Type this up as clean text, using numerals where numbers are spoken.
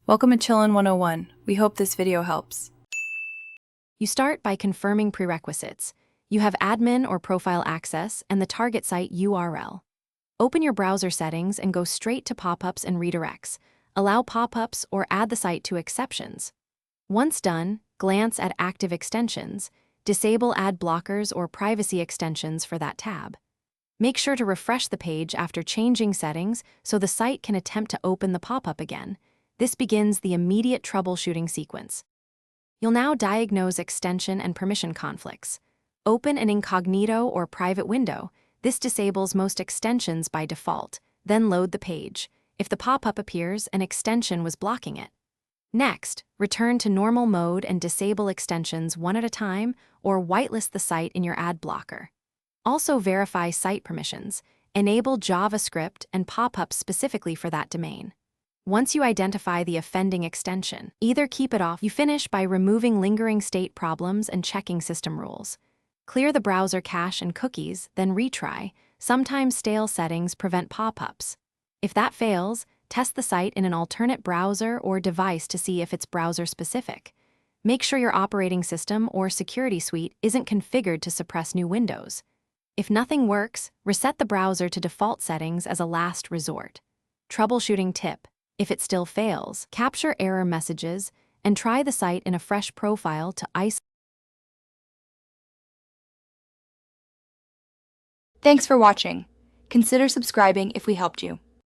Welcome to Chillin' 101. We hope this video helps. You start by confirming prerequisites. You have admin or profile access and the target site URL. Open your browser settings and go straight to pop-ups and redirects. Allow pop-ups or add the site to exceptions. Once done, glance at active extensions. Disable ad blockers or privacy extensions for that tab. Make sure to refresh the page after changing settings so the site can attempt to open the pop-up again. This begins the immediate troubleshooting sequence. You'll now diagnose extension and permission conflicts. Open an incognito or private window. This disables most extensions by default. Then load the page. If the pop-up appears, an extension was blocking it. Next, return to normal mode and disable extensions one at a time or whitelist the site in your ad blocker. Also verify site permissions. Enable JavaScript and pop-ups specifically for that domain. Once you identify the offending extension, either keep it off. You finish by removing lingering state problems and checking system rules. Clear the browser cache and cookies, then retry. Sometimes stale settings prevent pop-ups. If that fails, test the site in an alternate browser or device to see if it's browser-specific. Make sure your operating system or security suite isn't configured to suppress new windows. If nothing works, reset the browser to default settings as a last resort. Troubleshooting tip. If it still fails, capture error messages and try the site in a fresh profile to isolate. Thanks for watching. Consider subscribing if we helped you.